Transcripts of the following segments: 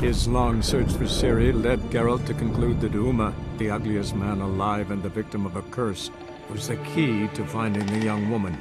His long search for Ciri led Geralt to conclude that Uma, the ugliest man alive and the victim of a curse, was the key to finding the young woman.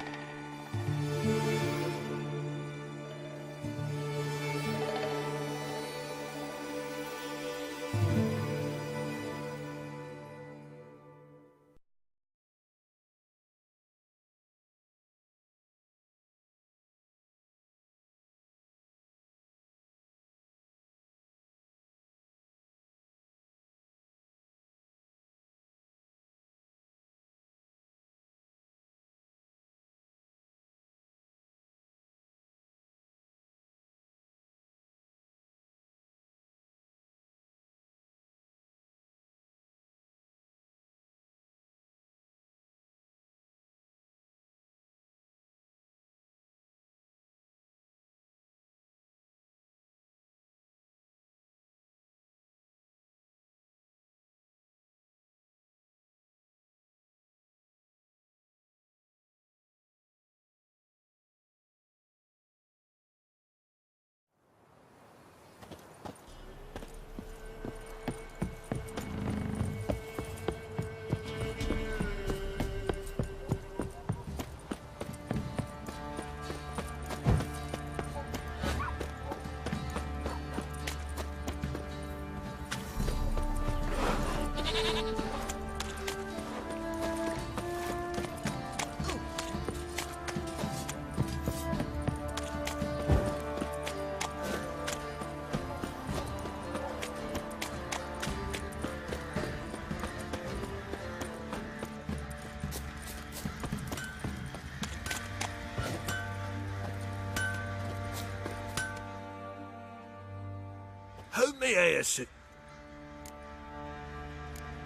Who me here, sir?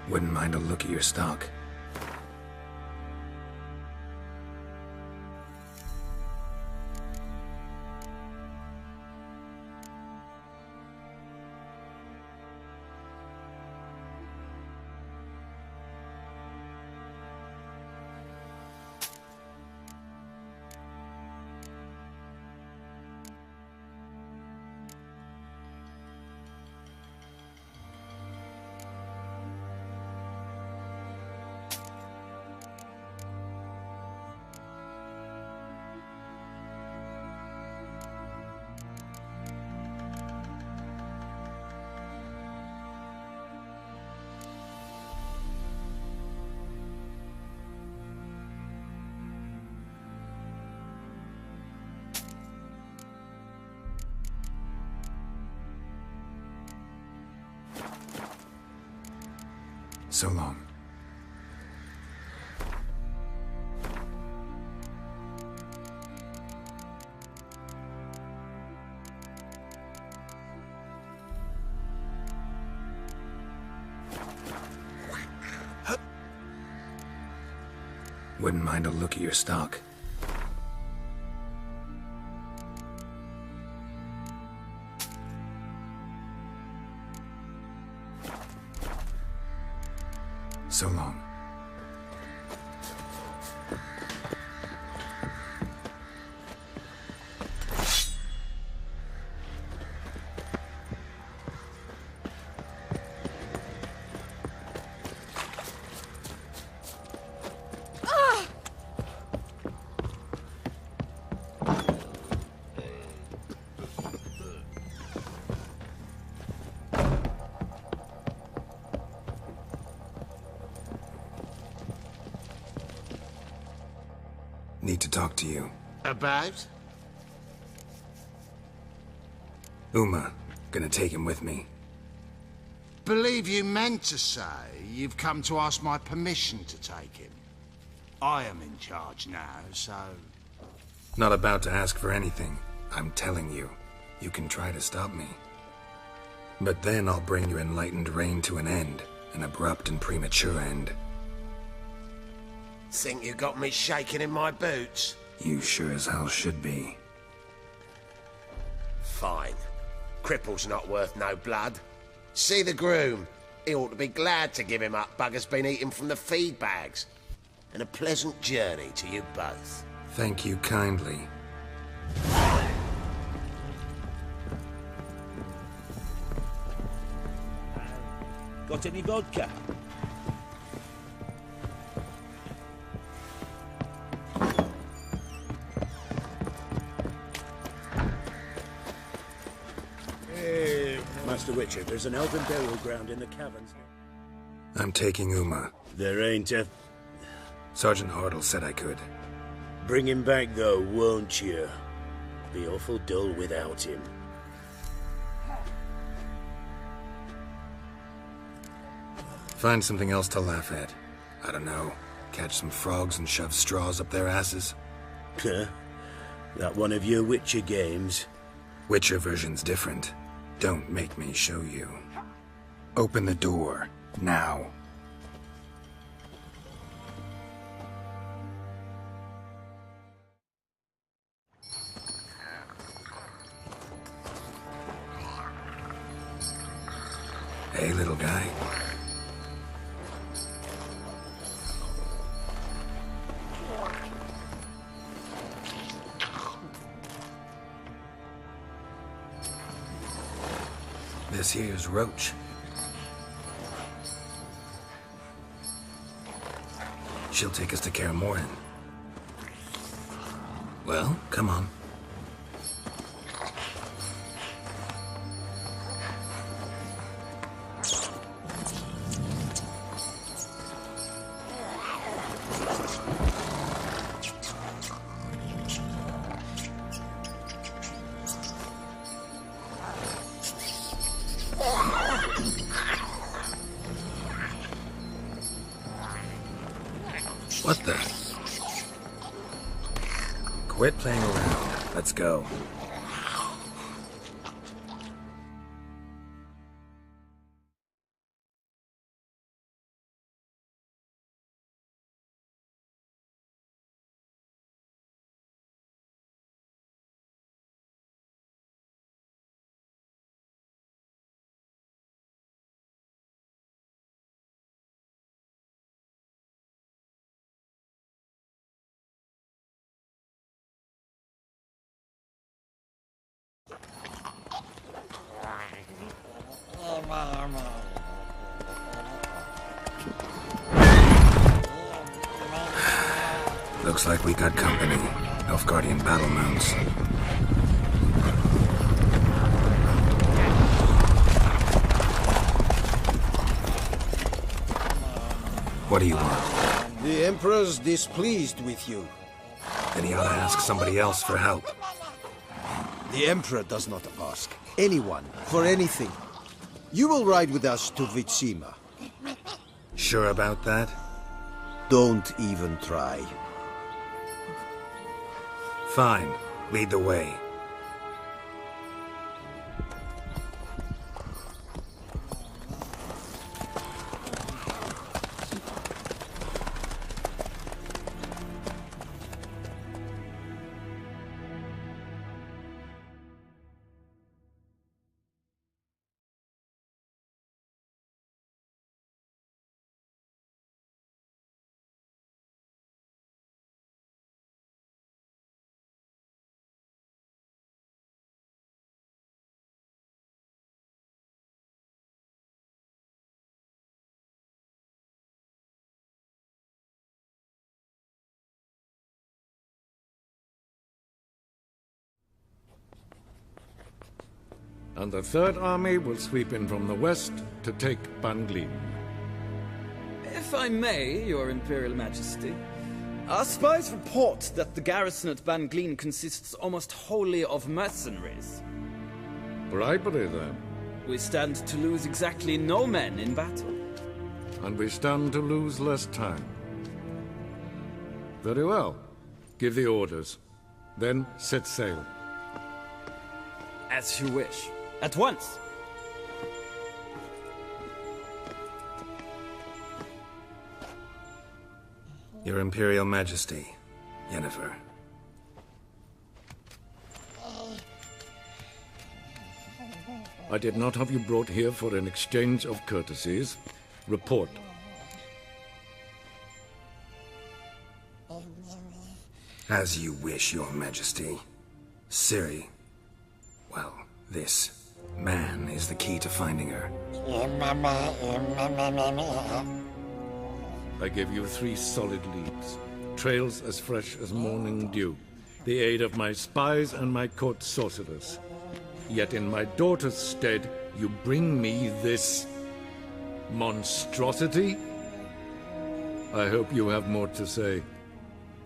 Wouldn't mind a look at your stock. So long. Wouldn't mind a look at your stock. So long. Need to talk to you. About? Uma. Gonna take him with me. Believe you meant to say you've come to ask my permission to take him. I am in charge now, so... Not about to ask for anything. I'm telling you. You can try to stop me. But then I'll bring your enlightened reign to an end. An abrupt and premature end. Think you got me shaking in my boots? You sure as hell should be. Fine. Cripple's not worth no blood. See the groom. He ought to be glad to give him up. Bugger's been eating from the feed bags. And a pleasant journey to you both. Thank you kindly. Got any vodka? Master Witcher, there's an elven burial ground in the caverns. I'm taking Uma. There ain't a... Sergeant Hartle said I could. Bring him back, though, won't you? Be awful dull without him. Find something else to laugh at. I don't know. Catch some frogs and shove straws up their asses. Huh? That one of your Witcher games? Witcher version's different. Don't make me show you. Open the door, now. Hey, little guy. This here's Roach. She'll take us to Kaer Morhen. Well, come on. What the? Quit playing around. Let's go. Looks like we got company. Nilfgaardian battle mounts. What do you want? The Emperor's displeased with you. Then he ought to ask somebody else for help. The Emperor does not ask anyone for anything. You will ride with us to Vitsima. Sure about that? Don't even try. Fine. Lead the way. And the Third Army will sweep in from the west to take Banglin. If I may, Your Imperial Majesty, our spies report that the garrison at Banglin consists almost wholly of mercenaries. Bribery, then. We stand to lose exactly no men in battle. And we stand to lose less time. Very well. Give the orders. Then set sail. As you wish. At once! Your Imperial Majesty, Yennefer. I did not have you brought here for an exchange of courtesies. Report. As you wish, Your Majesty. Ciri. Well, this man is the key to finding her. I give you 3 solid leads. Trails as fresh as morning dew. The aid of my spies and my court sorcerers. Yet in my daughter's stead, you bring me this monstrosity? I hope you have more to say.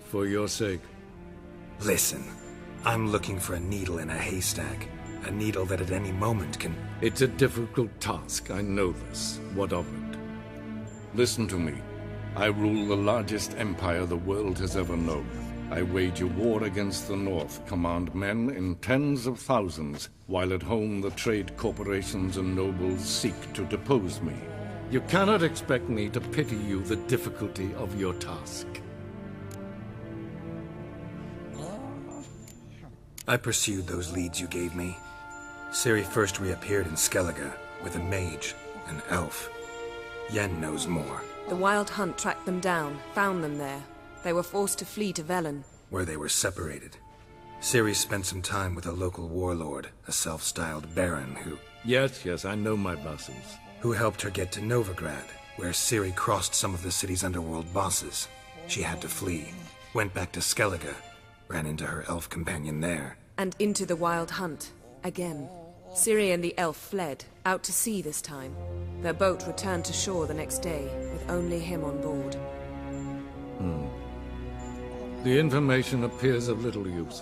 For your sake. Listen, I'm looking for a needle in a haystack. A needle that at any moment can... It's a difficult task, I know this. What of it? Listen to me. I rule the largest empire the world has ever known. I wage a war against the North, command men in tens of thousands, while at home the trade corporations and nobles seek to depose me. You cannot expect me to pity you the difficulty of your task. I pursued those leads you gave me. Ciri first reappeared in Skellige with a mage, an elf. Yen knows more. The Wild Hunt tracked them down, found them there. They were forced to flee to Velen. Where they were separated. Ciri spent some time with a local warlord, a self-styled baron who... Yes, I know my vassals. Who helped her get to Novigrad, where Ciri crossed some of the city's underworld bosses. She had to flee. Went back to Skellige. Ran into her elf companion there. And into the Wild Hunt. Again. Ciri and the elf fled, out to sea this time. Their boat returned to shore the next day, with only him on board. The information appears of little use,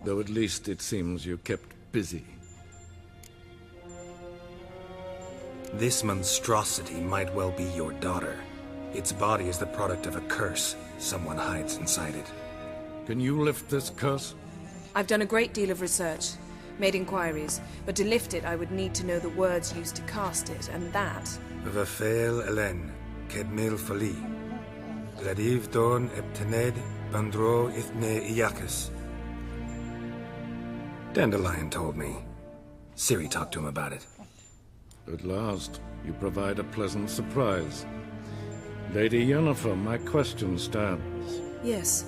though at least it seems you kept busy. This monstrosity might well be your daughter. Its body is the product of a curse someone hides inside it. Can you lift this curse? I've done a great deal of research, made inquiries, but to lift it I would need to know the words used to cast it, and that... Vafel Elen, Kedmil Fali. Gladiv Dorn Eptened Bandro Ithne Iacus. Dandelion told me. Ciri talked to him about it. At last, you provide a pleasant surprise. Lady Yennefer, my question stands. Yes.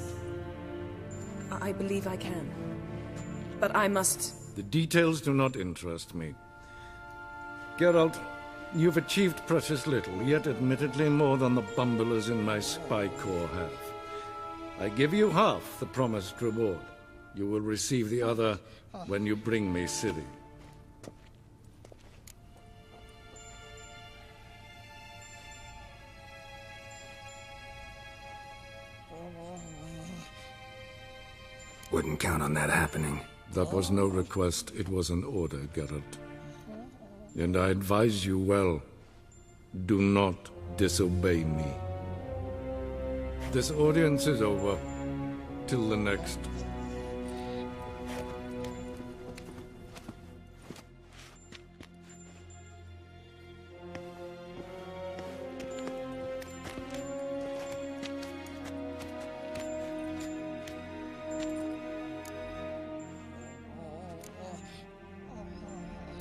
I believe I can. But I must... The details do not interest me. Geralt, you've achieved precious little, yet admittedly more than the bumblers in my spy corps have. I give you half the promised reward. You will receive the other when you bring me Ciri. Wouldn't count on that happening. That was no request, it was an order, Geralt. And I advise you well, do not disobey me. This audience is over. Till the next.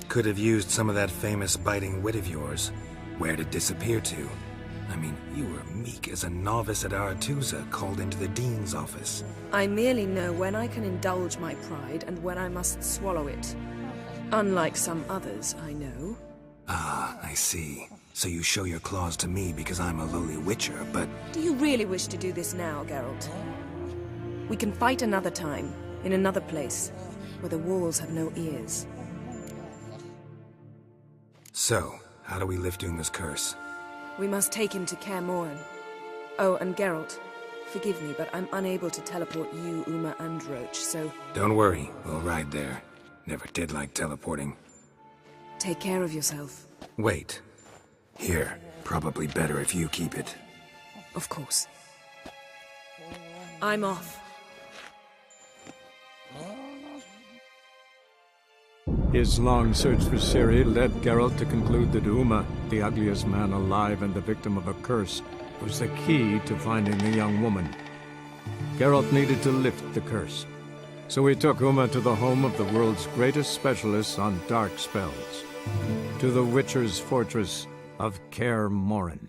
Could have used some of that famous biting wit of yours. Where'd it disappear to? I mean, you were meek as a novice at Aretusa called into the Dean's office. I merely know when I can indulge my pride and when I must swallow it. Unlike some others, I know. Ah, I see. So you show your claws to me because I'm a lowly witcher, but... Do you really wish to do this now, Geralt? We can fight another time, in another place, where the walls have no ears. So, how do we lift Uma's curse? We must take him to Kaer Morhen. Oh, and Geralt, forgive me, but I'm unable to teleport you, Uma, and Roach, so... Don't worry, we'll ride there. Never did like teleporting. Take care of yourself. Wait. Here, probably better if you keep it. Of course. I'm off. His long search for Ciri led Geralt to conclude that Uma, the ugliest man alive and the victim of a curse, was the key to finding the young woman. Geralt needed to lift the curse, so he took Uma to the home of the world's greatest specialists on dark spells, to the Witcher's fortress of Kaer Morhen.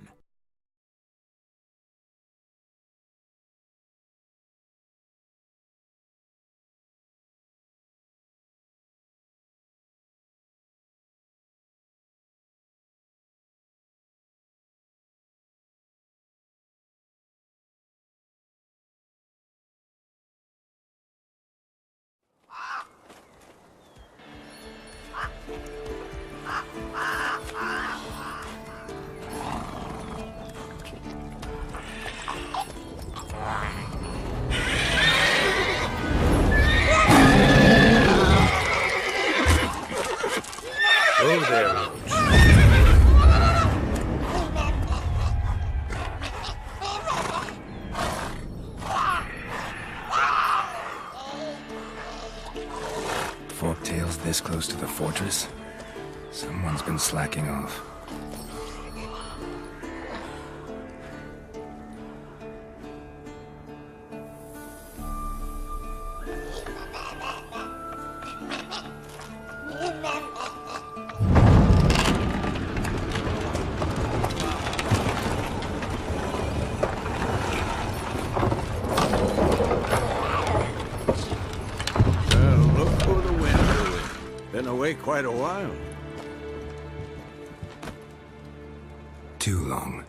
Forktail's this close to the fortress? Someone's been slacking off. Quite a while. Too long.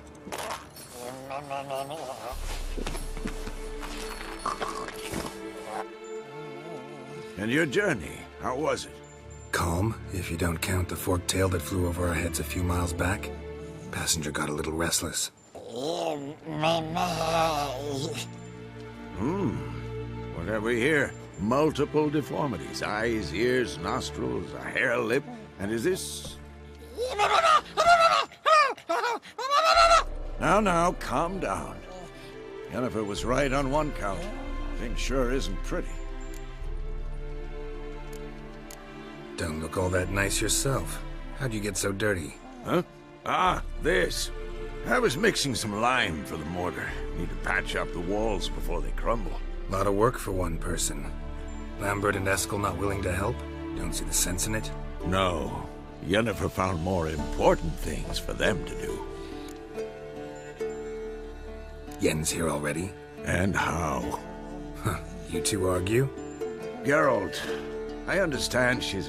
And your journey, how was it? Calm, if you don't count the forktail that flew over our heads a few miles back. Passenger got a little restless. What have we here? Multiple deformities. Eyes, ears, nostrils, a hair lip. And is this... Now, calm down. Yennefer was right on one count. Thing sure isn't pretty. Don't look all that nice yourself. How'd you get so dirty? Huh? Ah, this. I was mixing some lime for the mortar. Need to patch up the walls before they crumble. Lot of work for one person. Lambert and Eskel not willing to help? Don't see the sense in it? No. Yennefer found more important things for them to do. Yen's here already? And how? Huh. You two argue? Geralt, I understand she's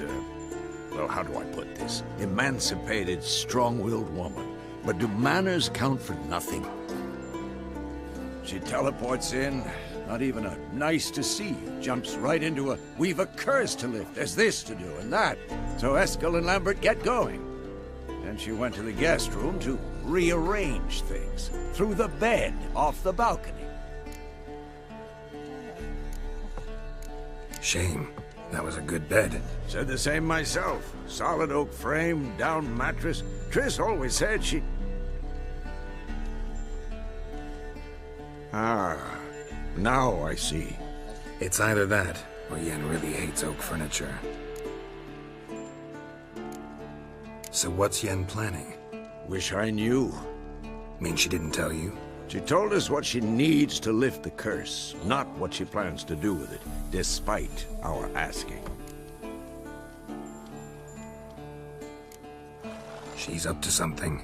well, how do I put this? Emancipated, strong-willed woman. But do manners count for nothing? She teleports in, not even a nice to see you. Jumps right into a, we've a curse to lift, there's this to do and that. So Eskel and Lambert get going. Then she went to the guest room to rearrange things. Through the bed, off the balcony. Shame. That was a good bed. Said the same myself. Solid oak frame, down mattress. Triss always said she... Ah, now I see. It's either that, or Yen really hates oak furniture. So what's Yen planning? Wish I knew. Mean she didn't tell you? She told us what she needs to lift the curse, not what she plans to do with it, despite our asking. She's up to something.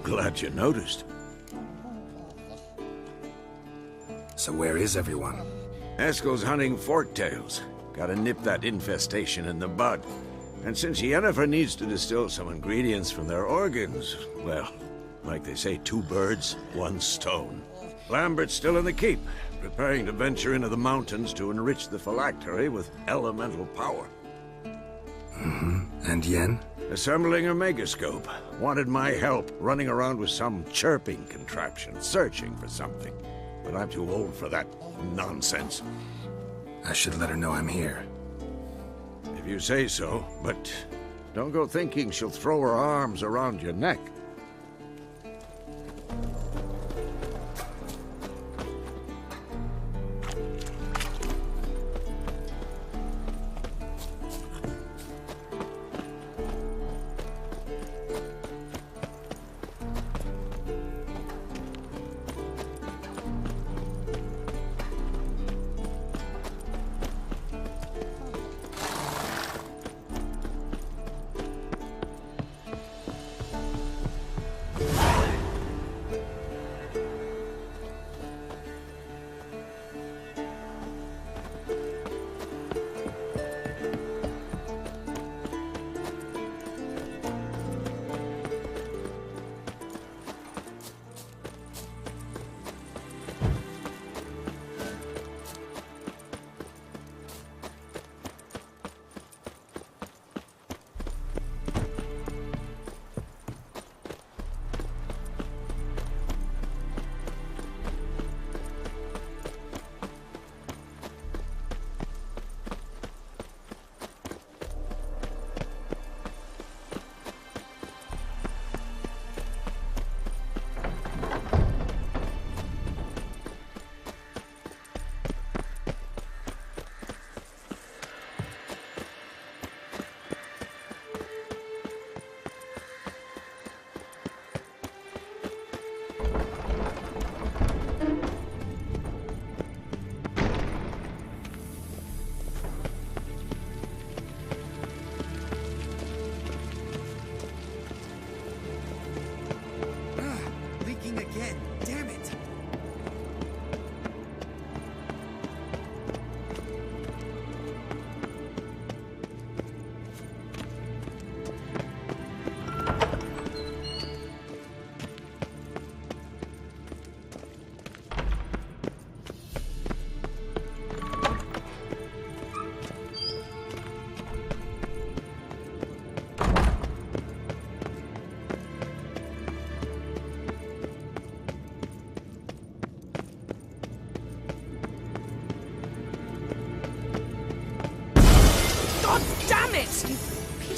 Glad you noticed. So where is everyone? Eskel's hunting forktails. Gotta nip that infestation in the bud. And since Yennefer needs to distill some ingredients from their organs, well, like they say, 2 birds, 1 stone. Lambert's still in the keep, preparing to venture into the mountains to enrich the phylactery with elemental power. And Yen? Assembling a megascope. Wanted my help running around with some chirping contraption, searching for something. But I'm too old for that nonsense. I should let her know I'm here. If you say so, but don't go thinking she'll throw her arms around your neck.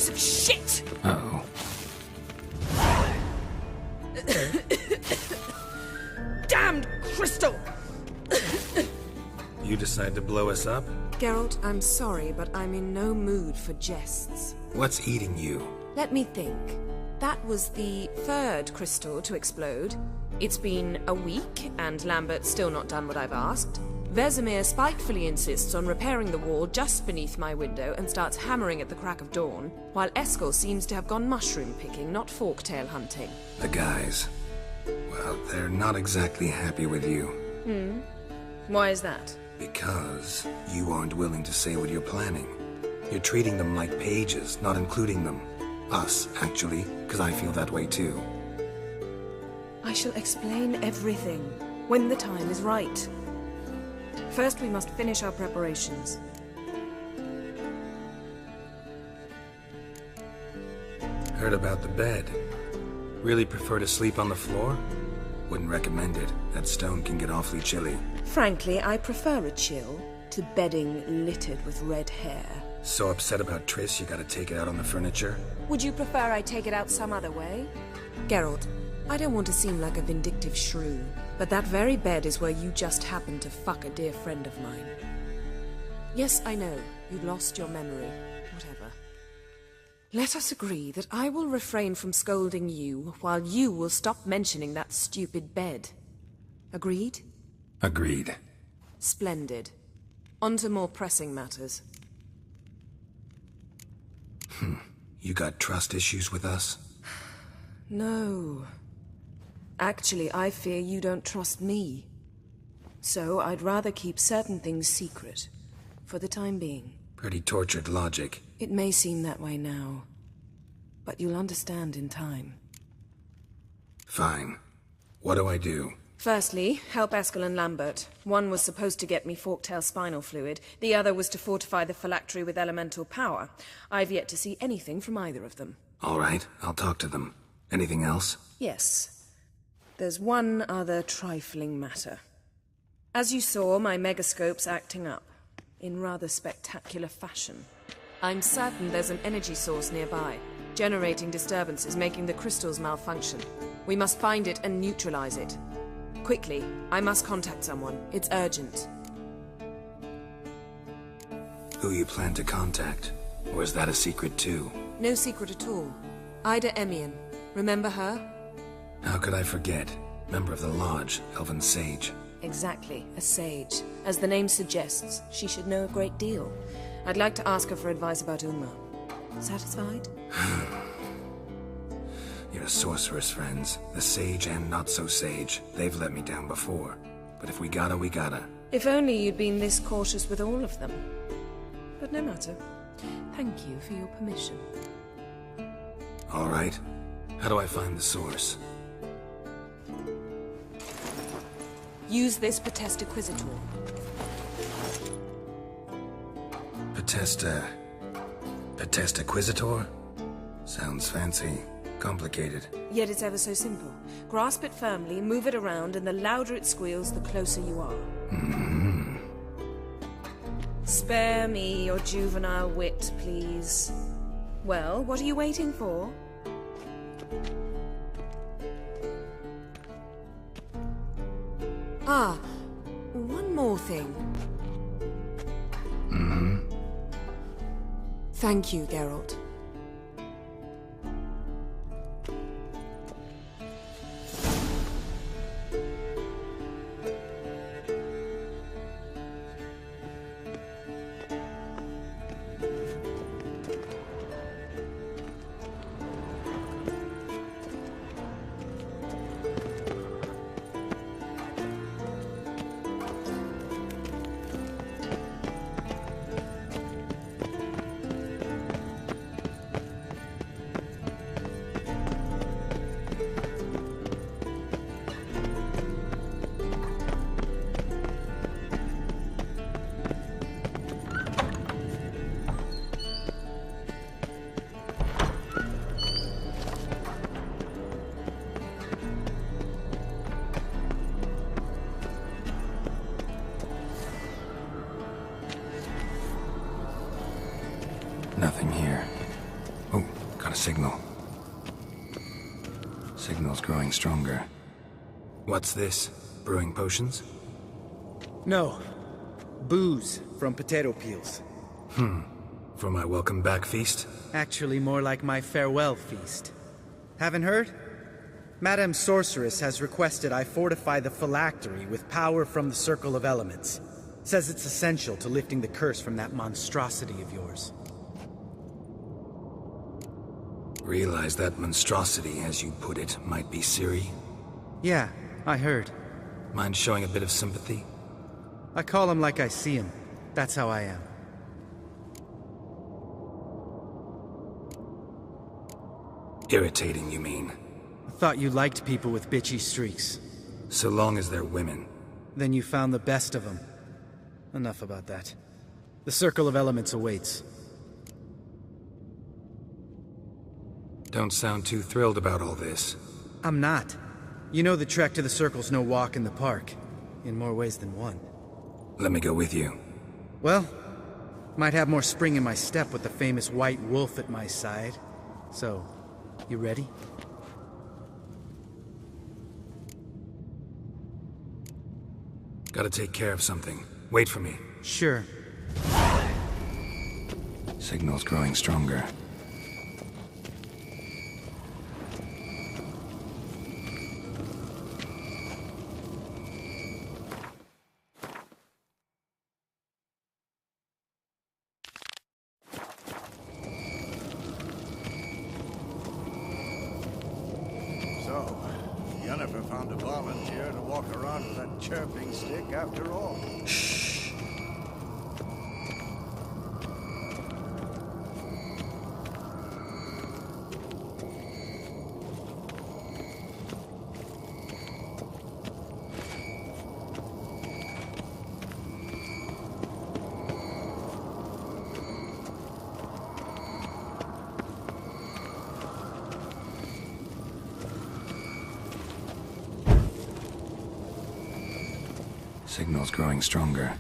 piece of shit! Uh-oh. Damned crystal! You decide to blow us up? Geralt, I'm sorry, but I'm in no mood for jests. What's eating you? Let me think. That was the third crystal to explode. It's been a week, and Lambert's still not done what I've asked. Vesemir spitefully insists on repairing the wall just beneath my window and starts hammering at the crack of dawn, while Eskel seems to have gone mushroom picking, not forktail hunting. The guys. Well, they're not exactly happy with you. Why is that? Because you aren't willing to say what you're planning. You're treating them like pages, not including them. Us, actually, because I feel that way too. I shall explain everything when the time is right. First, we must finish our preparations. Heard about the bed. Really prefer to sleep on the floor? Wouldn't recommend it. That stone can get awfully chilly. Frankly, I prefer a chill to bedding littered with red hair. So upset about Triss, you gotta take it out on the furniture? Would you prefer I take it out some other way? Geralt, I don't want to seem like a vindictive shrew, but that very bed is where you just happened to fuck a dear friend of mine. Yes, I know, you'd lost your memory. Whatever. Let us agree that I will refrain from scolding you, while you will stop mentioning that stupid bed. Agreed? Agreed. Splendid. On to more pressing matters. You got trust issues with us? No. Actually, I fear you don't trust me. So I'd rather keep certain things secret, for the time being. Pretty tortured logic. It may seem that way now, but you'll understand in time. Fine. What do I do? Firstly, help Eskel and Lambert. One was supposed to get me forktail spinal fluid, the other was to fortify the phylactery with elemental power. I've yet to see anything from either of them. All right, I'll talk to them. Anything else? Yes. There's one other trifling matter. As you saw, my megascope's acting up, in rather spectacular fashion. I'm certain there's an energy source nearby, generating disturbances, making the crystals malfunction. We must find it and neutralize it. Quickly, I must contact someone. It's urgent. Who you plan to contact? Or is that a secret too? No secret at all. Ida Emian. Remember her? How could I forget? Member of the Lodge, Elven Sage. Exactly, a sage. As the name suggests, she should know a great deal. I'd like to ask her for advice about Uma. Satisfied? Your sorceress friends, the sage and not-so-sage, they've let me down before. But if we gotta, we gotta. If only you'd been this cautious with all of them. But no matter. Thank you for your permission. All right. How do I find the source? Use this Potesta Quisitor. Potesta Quisitor? Sounds fancy. Complicated. Yet it's ever so simple. Grasp it firmly, move it around, and the louder it squeals, the closer you are. Spare me your juvenile wit, please. Well, what are you waiting for? Ah, one more thing. Thank you, Geralt. signal. Signal's growing stronger. What's this? Brewing potions? No. Booze from potato peels. For my welcome back feast? Actually, more like my farewell feast. Haven't heard? Madame Sorceress has requested I fortify the phylactery with power from the Circle of Elements. Says it's essential to lifting the curse from that monstrosity of yours. Realize that monstrosity, as you put it, might be Ciri? Yeah, I heard. Mind showing a bit of sympathy? I call him like I see him. That's how I am. Irritating, you mean? I thought you liked people with bitchy streaks. So long as they're women. Then you found the best of them. Enough about that. The Circle of Elements awaits. Don't sound too thrilled about all this. I'm not. You know the trek to the Circle's no walk in the park. In more ways than one. Let me go with you. Well, might have more spring in my step with the famous white wolf at my side. So, you ready? Gotta take care of something. Wait for me. Sure. Signal's growing stronger. So, Yennefer found a volunteer to walk around with that chirping stick after all. Shh. Signal's growing stronger.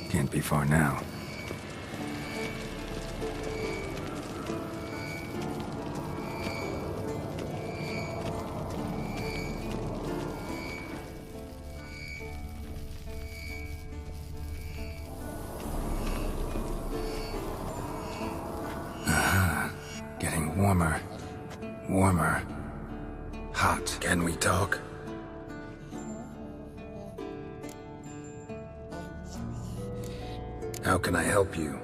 Can't be far now. Aha. Getting warmer. Warmer. Hot. Can we talk? How can I help you?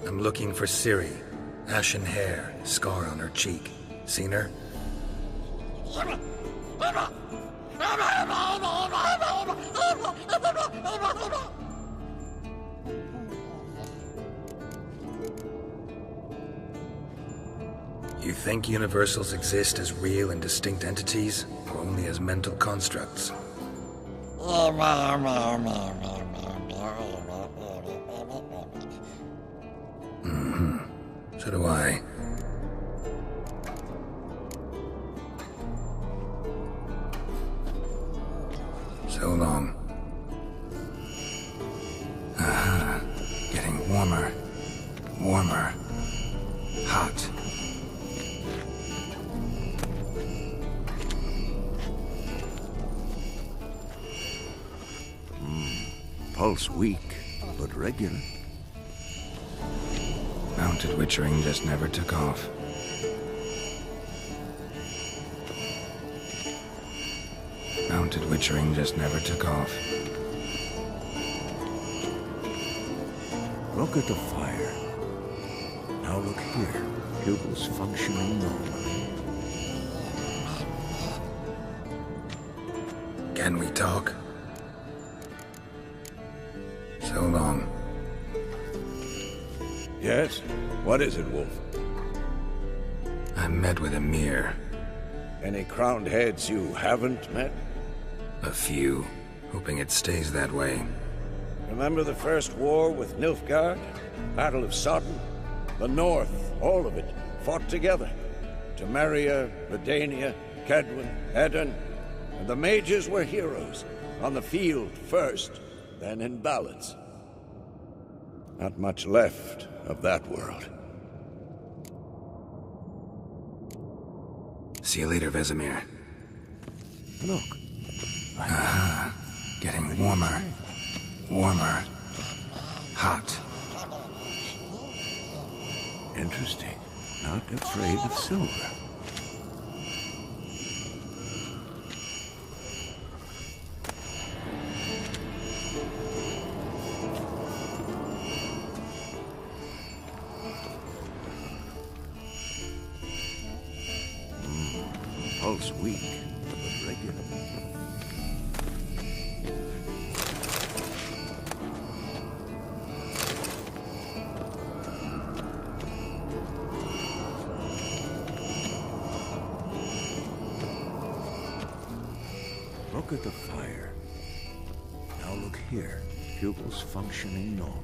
I'm looking for Ciri. Ashen hair, scar on her cheek. Seen her? You think universals exist as real and distinct entities, or only as mental constructs? So do I. So long. Aha. Getting warmer. Warmer. Hot. Pulse weak, but regular. Mounted witchering just never took off. Mounted witchering just never took off. Look at the fire. Now look here. Pupils functioning normally. Can we talk? So long. Yes? What is it, Wolf? I met with Emir. Any crowned heads you haven't met? A few. Hoping it stays that way. Remember the first war with Nilfgaard? Battle of Sodden? The North, all of it, fought together. Temeria, Redania, Kedwen, Edirn, and the mages were heroes. On the field first, then in balance. Not much left of that world. See you later, Vesemir. Look. Getting warmer. Warmer. Hot. Interesting. Not afraid of silver. Pulse weak, but regular. Look at the fire. Now look here. Pupils functioning normally.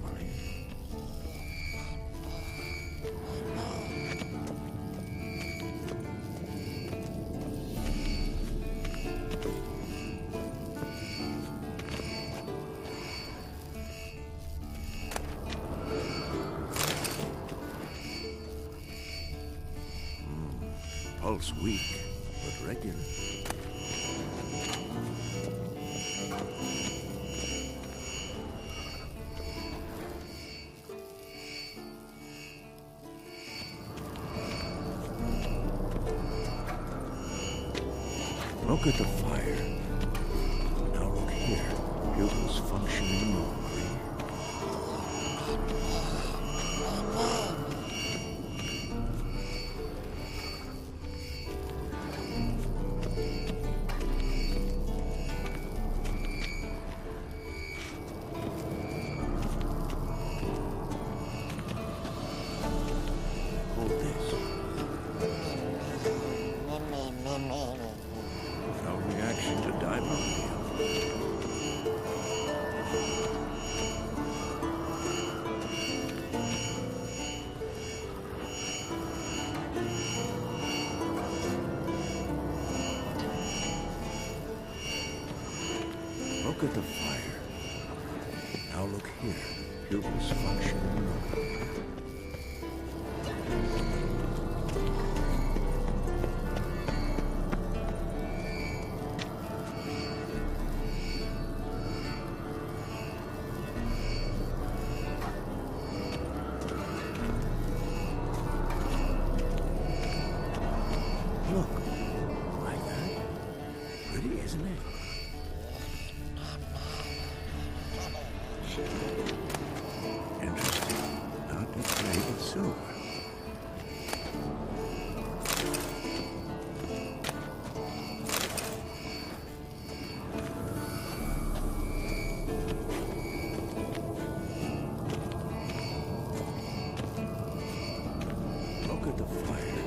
Pulse weak, but regular. Look at the fire. Now look here. Pupils functioning normally. Hold this. No reaction to diamond. Look at the fire. Now look here. Pupils functioning normally. Look, like that. Pretty, isn't it? Interesting. Not afraid of silver. Look at the fire.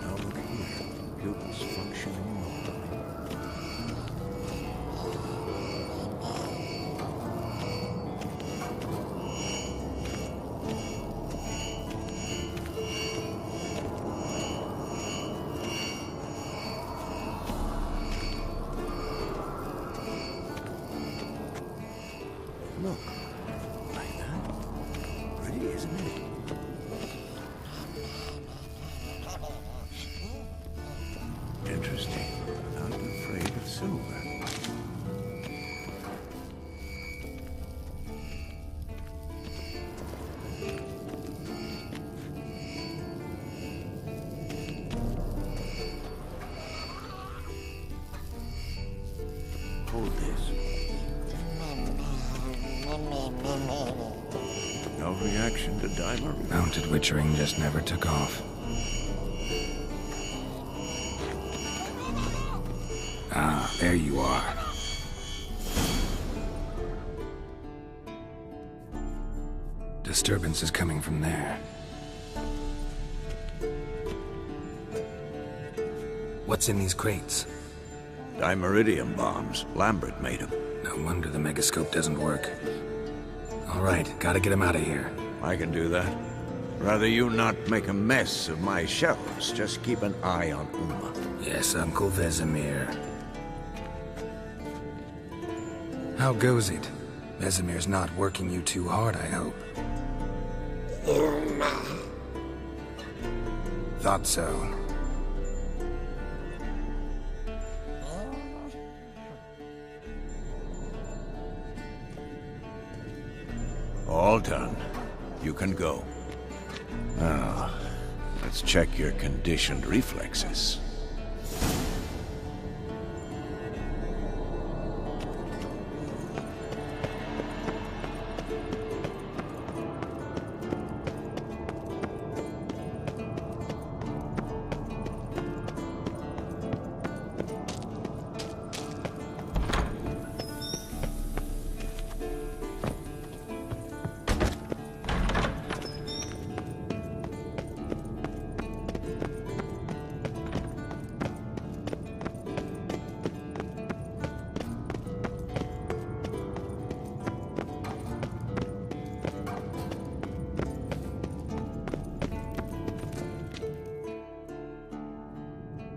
Now look here. Pupils functioning normally. Look, like that. Pretty, isn't it? Interesting. Not afraid of silver. Hold this. No reaction to diamond. Mounted witchering just never took off. Ah, there you are. Disturbance is coming from there. What's in these crates? Dimeridium bombs. Lambert made them. No wonder the megascope doesn't work. All right, gotta get him out of here. I can do that. Rather you not make a mess of my shelves. Just keep an eye on Uma. Yes, Uncle Vesemir. How goes it? Vesemir's not working you too hard, I hope. Thought so. All done. You can go. Now, let's check your conditioned reflexes.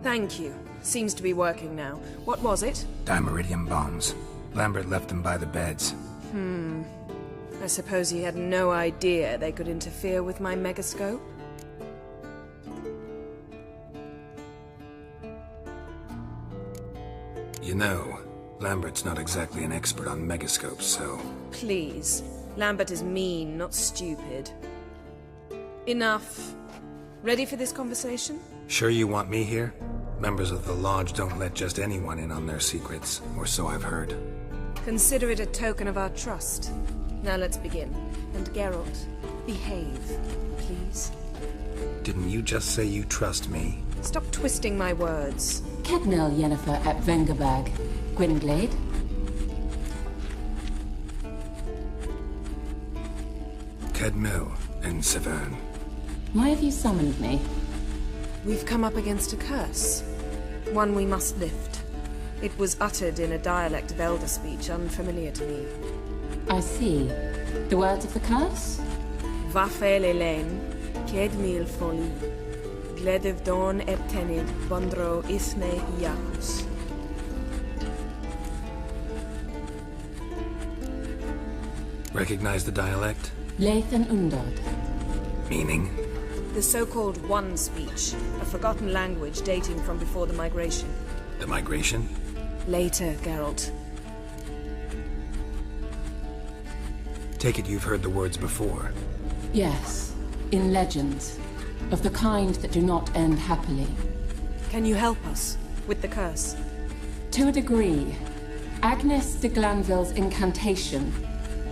Thank you. Seems to be working now. What was it? Dimeridium bombs. Lambert left them by the beds. I suppose he had no idea they could interfere with my megascope? You know, Lambert's not exactly an expert on megascopes, so... Please. Lambert is mean, not stupid. Enough. Ready for this conversation? Sure you want me here? Members of the Lodge don't let just anyone in on their secrets, or so I've heard. Consider it a token of our trust. Now let's begin. And Geralt, behave, please. Didn't you just say you trust me? Stop twisting my words. Kednel Yennefer at Vengerberg. Gwynglade? Kedmil and Severn. Why have you summoned me? We've come up against a curse. One we must lift. It was uttered in a dialect of Elder speech unfamiliar to me. I see. The words of the curse? Vafael Elaine, Kedmil Foli, Gledev Dawn Eptenid, Bondro Isne Iacus. Recognize the dialect? Lathan Undod. Meaning? The so-called One speech, a forgotten language dating from before the migration. The migration? Later, Geralt. Take it you've heard the words before. Yes, in legends. Of the kind that do not end happily. Can you help us with the curse? To a degree. Agnes de Glanville's incantation,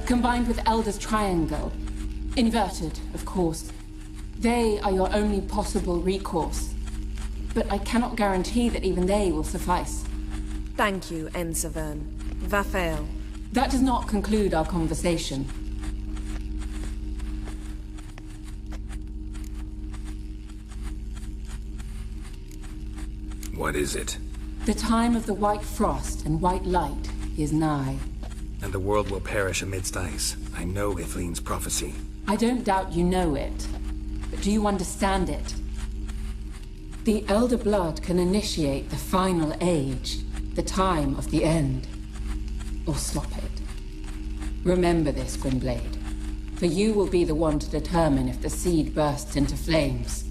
combined with Elder's triangle, inverted, of course. They are your only possible recourse. But I cannot guarantee that even they will suffice. Thank you, Severn. Vafael. That does not conclude our conversation. What is it? The time of the white frost and white light is nigh. And the world will perish amidst ice. I know Ithleen's prophecy. I don't doubt you know it. But do you understand it? The Elder Blood can initiate the final age, the time of the end. Or stop it. Remember this, Gwynblade. For you will be the one to determine if the seed bursts into flames.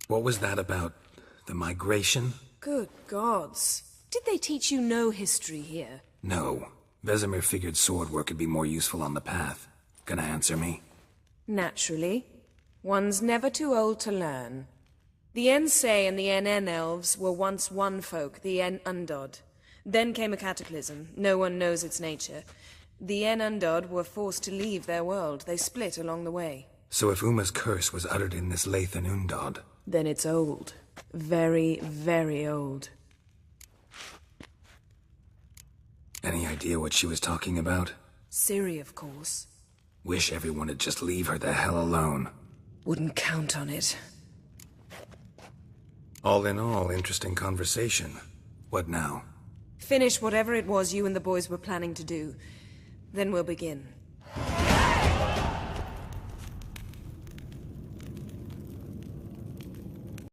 What was that about? The migration? Good gods. Did they teach you no history here? No. Vesemir figured sword work would be more useful on the path. Gonna answer me? Naturally. One's never too old to learn. The Ensei and the NN elves were once one folk, the En Undod. Then came a cataclysm. No one knows its nature. The En Undod were forced to leave their world. They split along the way. So if Uma's curse was uttered in this Lathan Undod... Then it's old. Very, very old. Any idea what she was talking about? Ciri, of course. Wish everyone would just leave her the hell alone. Wouldn't count on it. All in all, interesting conversation. What now? Finish whatever it was you and the boys were planning to do. Then we'll begin.